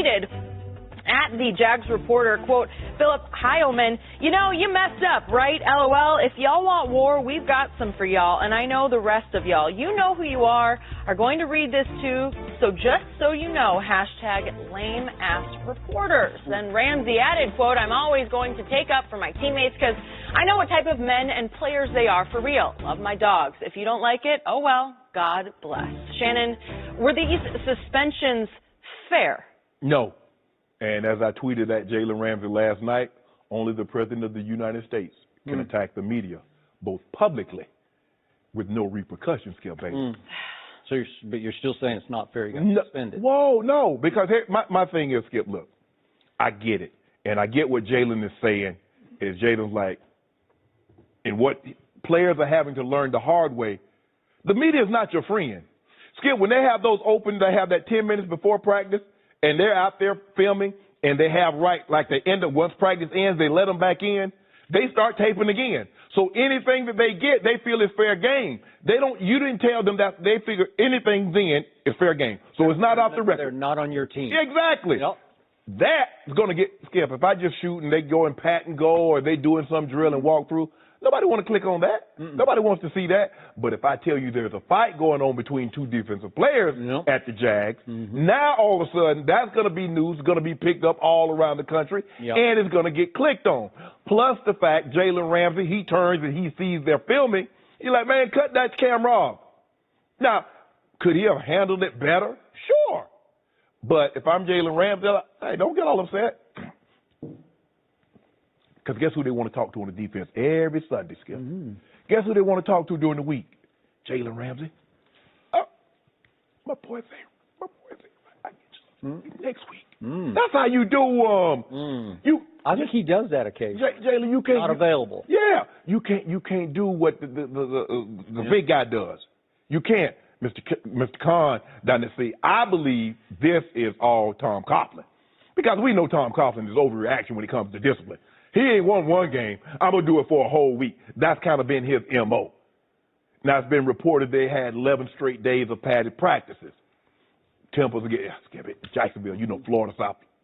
tweeted at the Jags reporter, quote, Philip Heilman, you know, you messed up, right? LOL. If y'all want war, we've got some for y'all, and I know the rest of y'all. You know who you are going to read this too, so just so you know, hashtag lame-ass reporters. And Ramsey added, quote, I'm always going to take up for my teammates because I know what type of men and players they are for real. Love my dogs. If you don't like it, oh well, God bless. Shannon, were these suspensions fair? No. And as I tweeted at Jalen Ramsey last night, only the President of the United States can attack the media, both publicly with no repercussions, Skip, baby. So but you're still saying it's not fair, you got suspended. Whoa, no, because here, my thing is, Skip, look, I get it. And I get what Jalen is saying, is Jalen's like, and what players are having to learn the hard way, the media is not your friend. Skip, when they have those open, they have that 10 minutes before practice, and they're out there filming, and they have like the end of once practice ends, they let them back in, they start taping again. So anything that they get, they feel is fair game. You didn't tell them that they figure anything then is fair game. So it's not off the record. They're not on your team. Exactly. Yep. That is going to get Skip. If I just shoot and they go and pat and go, or they doing some drill and walk through, nobody want to click on that. Nobody wants to see that. But if I tell you there's a fight going on between two defensive players at the Jags, now all of a sudden that's going to be news, going to be picked up all around the country, and it's going to get clicked on. Plus the fact Jalen Ramsey, he turns and he sees they're filming. He's like, man, cut that camera off. Now, could he have handled it better? Sure. But if I'm Jalen Ramsey, hey, don't get all upset. Because guess who they want to talk to on the defense every Sunday, Skip? Guess who they want to talk to during the week? Jalen Ramsey. Oh, my boy there. I get you next week. That's how you do I think he does that occasionally. Jalen, you can't. Not available. Yeah, you can't do what the big guy does. You can't, Mr. Khan down there. See, I believe this is all Tom Coughlin, because we know Tom Coughlin is overreaction when it comes to discipline. He ain't won one game. I'm going to do it for a whole week. That's kind of been his M.O. Now, it's been reported they had 11 straight days of padded practices. Temples again, Jacksonville, Florida,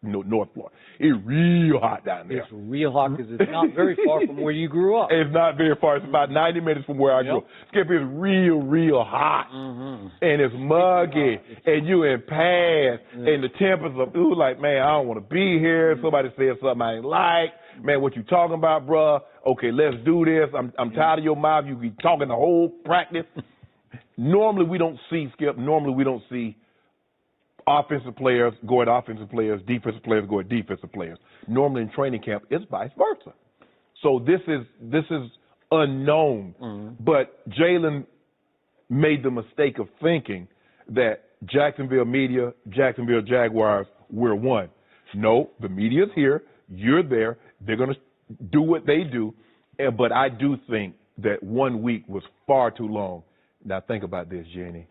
North Florida. It's real hot down there. It's real hot because it's not very far from where you grew up. It's not very far. It's about 90 minutes from where I grew up. Skip, it's real hot. And it's muggy. And you in pads. And the tempers are like, man, I don't want to be here. Somebody said something I ain't like. Man, what you talking about, bruh? Okay, let's do this. I'm tired of your mouth. You be talking the whole practice. Normally we don't see offensive players go at offensive players, defensive players go at defensive players. Normally in training camp, it's vice versa. So this is unknown. But Jalen made the mistake of thinking that Jacksonville media, Jacksonville Jaguars, we're one. No, the media's here. You're there. They're going to do what they do. But I do think that 1 week was far too long. Now think about this, Jenny.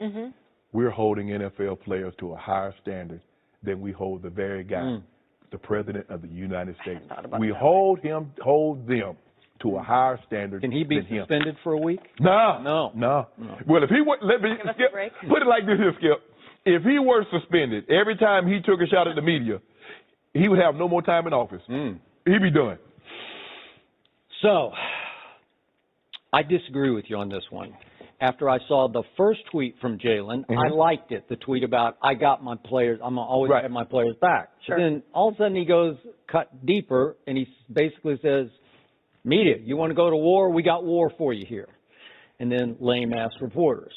We're holding NFL players to a higher standard than we hold the very guy, the President of the United States. We hold them to a higher standard. Can he be suspended for a week? No. Well, if he were, Skip, put it like this here, Skip. If he were suspended every time he took a shot at the media, he would have no more time in office. He'd be done. So, I disagree with you on this one. After I saw the first tweet from Jalen, I liked it, the tweet about, I got my players, I'm always have my players back. But then all of a sudden he goes cut deeper, and he basically says, media, you want to go to war? We got war for you here. And then lame-ass reporters.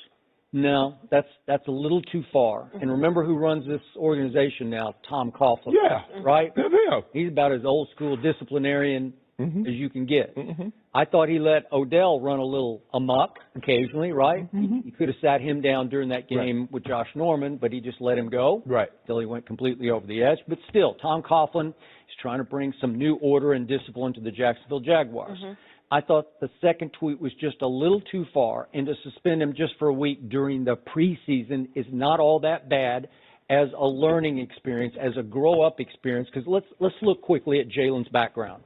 No, that's a little too far. And remember who runs this organization now, Tom Coughlin. Right? He's about as old-school disciplinarian as you can get. I thought he let Odell run a little amok occasionally, right? He could have sat him down during that game with Josh Norman, but he just let him go until he went completely over the edge. But still, Tom Coughlin is trying to bring some new order and discipline to the Jacksonville Jaguars. I thought the second tweet was just a little too far, and to suspend him just for a week during the preseason is not all that bad as a learning experience, as a grow-up experience, because let's look quickly at Jalen's background.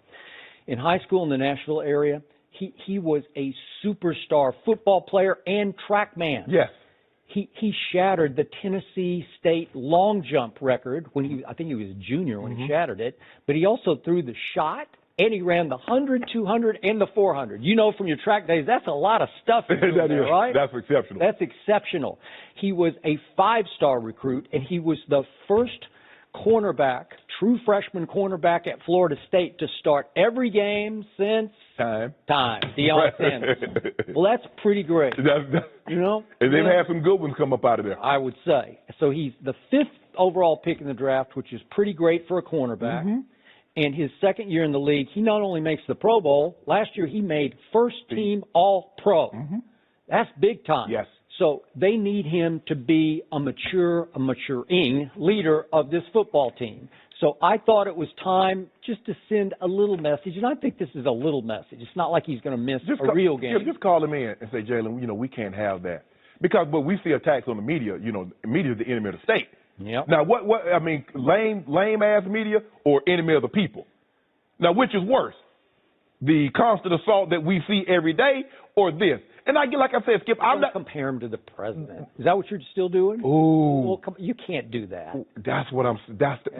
In high school in the Nashville area, he was a superstar football player and track man. he shattered the Tennessee State long jump record I think he was a junior when he shattered it, but he also threw the shot. And he ran the 100, 200, and the 400. You know from your track days, that's a lot of stuff, right? That's exceptional. That's exceptional. He was a 5-star recruit, and he was the first cornerback, true freshman cornerback at Florida State to start every game since time. Deion Sanders. Well, that's pretty great. You know? And they've had some good ones come up out of there. I would say. So he's the 5th overall pick in the draft, which is pretty great for a cornerback. And his second year in the league, he not only makes the Pro Bowl, last year he made first-team All-Pro. That's big time. Yes. So they need him to be a maturing leader of this football team. So I thought it was time just to send a little message, and I think this is a little message. It's not like he's going to miss a real game. Just call him in and say, Jalen, you know, we can't have that. But we see attacks on the media. You know, the media is the enemy of the state. Yep. Now, I mean, lame-ass media or enemy of the people? Now, which is worse? The constant assault that we see every day or this? And like I said, Skip, I'm not compare him to the president. Is that what you're still doing? Ooh. Well, you can't do that. That's what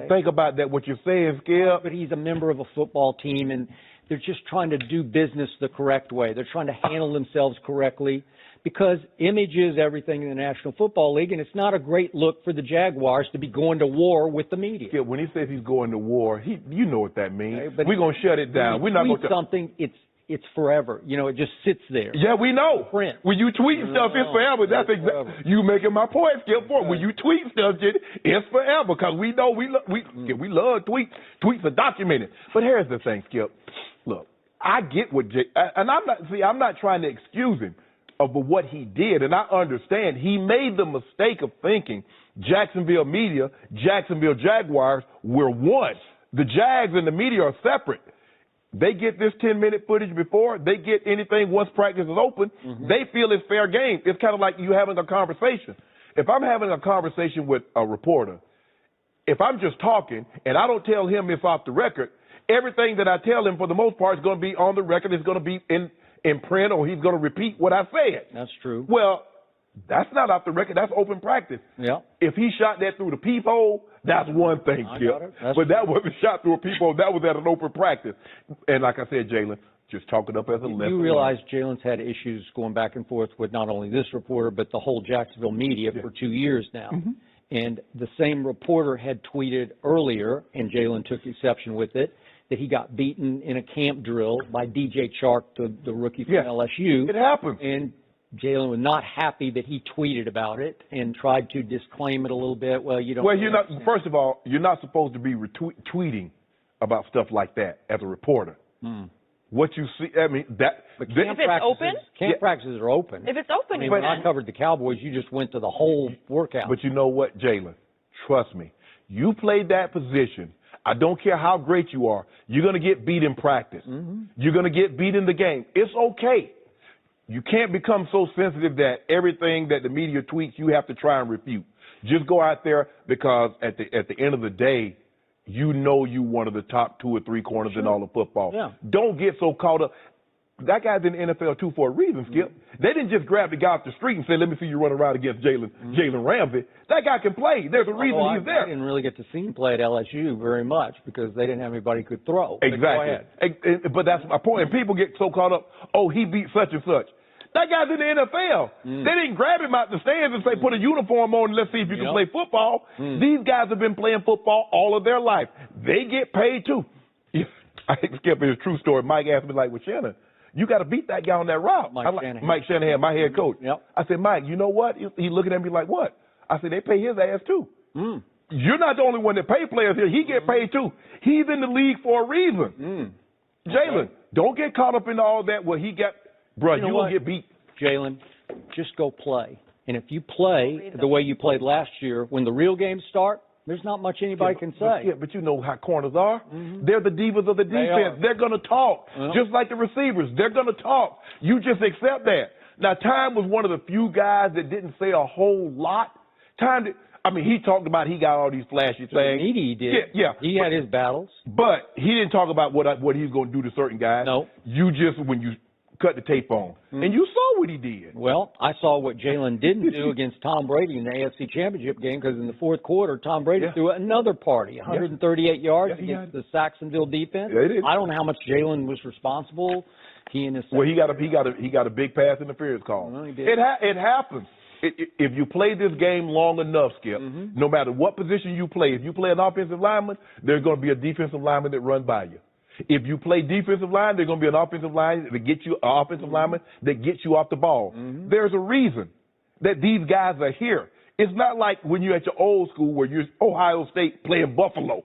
think about that, what you're saying, Skip. But he's a member of a football team, and they're just trying to do business the correct way. They're trying to handle themselves correctly. Because image is everything in the National Football League, and it's not a great look for the Jaguars to be going to war with the media. Yeah, when he says he's going to war, you know what that means. Okay, we're going to shut it down. We're not going to something. It's forever. You know, it just sits there. Yeah, we know. Print. When you tweet stuff, it's forever. That's exactly you making my point, Skip. Okay. When you tweet stuff, it's forever because we know we love tweets. Tweets are documented. But here's the thing, Skip. Look, I get what and I'm not trying to excuse him of what he did, and I understand he made the mistake of thinking Jacksonville media, Jacksonville Jaguars were one. The Jags and the media are separate. They get this 10-minute footage before they get anything once practice is open. They feel it's fair game. It's kind of like you having a conversation. If I'm having a conversation with a reporter, if I'm just talking and I don't tell him it's off the record, everything that I tell him for the most part is going to be on the record. It's going to be in print, or he's going to repeat what I said. That's true. Well, that's not off the record. That's open practice. Yeah. If he shot that through the peephole, that's one thing, Skip. But that wasn't shot through a peephole. That was at an open practice. And like I said, Jalen, just chalk it up as a lesson. You realize Jalen's had issues going back and forth with not only this reporter, but the whole Jacksonville media for 2 years now. And the same reporter had tweeted earlier, and Jalen took exception with it, that he got beaten in a camp drill by DJ Chark, the rookie from LSU. It happened. And Jalen was not happy that he tweeted about it and tried to disclaim it a little bit. Well, you don't. Well, you're not. First of all, you're not supposed to be tweeting about stuff like that as a reporter. What you see, I mean, that. But if it's open? Camp practices are open. If it's open, I mean, when I covered the Cowboys, you just went to the whole workout. But you know what, Jalen? Trust me. You played that position. I don't care how great you are. You're going to get beat in practice. You're going to get beat in the game. It's okay. You can't become so sensitive that everything that the media tweets, you have to try and refute. Just go out there because at the end of the day, you know you one of the top 2 or 3 corners in all of football. Yeah. Don't get so caught up. That guy's in the NFL, too, for a reason, Skip. They didn't just grab the guy off the street and say, let me see you run around against Jalen Ramsey. That guy can play. There's a reason he's there. I didn't really get to see him play at LSU very much because they didn't have anybody who could throw. Exactly. But that's my point. And people get so caught up, oh, he beat such and such. That guy's in the NFL. They didn't grab him out the stands and say, put a uniform on and let's see if you can play football. These guys have been playing football all of their life. They get paid, too. I think Skip is a true story. Mike asked me, like, well, Shannon, you got to beat that guy on that route. Mike Shanahan, my head coach. I said, Mike, you know what? He's looking at me like, what? I said, they pay his ass, too. You're not the only one that pay players here. He get paid, too. He's in the league for a reason. Jalen, don't get caught up in all that where he got, bro, you will get beat. Jalen, just go play. And if you play the way you played last year, when the real games start, there's not much anybody can say. But you know how corners are. They're the divas of the defense. They're going to talk, just like the receivers. They're going to talk. You just accept that. Now, Time was one of the few guys that didn't say a whole lot. He talked about he got all these flashy things. He did. He had his battles. But he didn't talk about what he's going to do to certain guys. No. You just, when you cut the tape on. And you saw what he did. Well, I saw what Jalen didn't do against Tom Brady in the AFC Championship game, because in the fourth quarter, Tom Brady threw another party, 138 yards against the Saxonville defense. I don't know how much Jalen was responsible. He and his Well, he got a big pass interference call. Well, he did. It happens. If you play this game long enough, Skip, no matter what position you play, if you play an offensive lineman, there's going to be a defensive lineman that runs by you. If you play defensive line, there's going to be an offensive line that gets you, an offensive lineman that gets you off the ball. There's a reason that these guys are here. It's not like when you're at your old school where you're Ohio State playing Buffalo.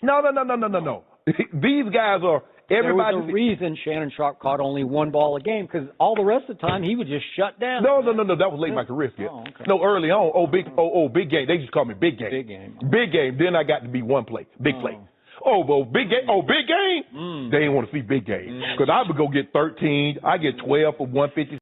No. These guys are. Everybody. There was a reason Shannon Sharp caught only one ball a game, because all the rest of the time he would just shut down. No. That was late in my career, Skip. Oh, okay. No, early on. Big game. They just called me Big Game. Big game. Big game. Then I got to be one play. Big play. Big game. Big game. They didn't want to see big game, because I would go get 13. I get 12 for 150.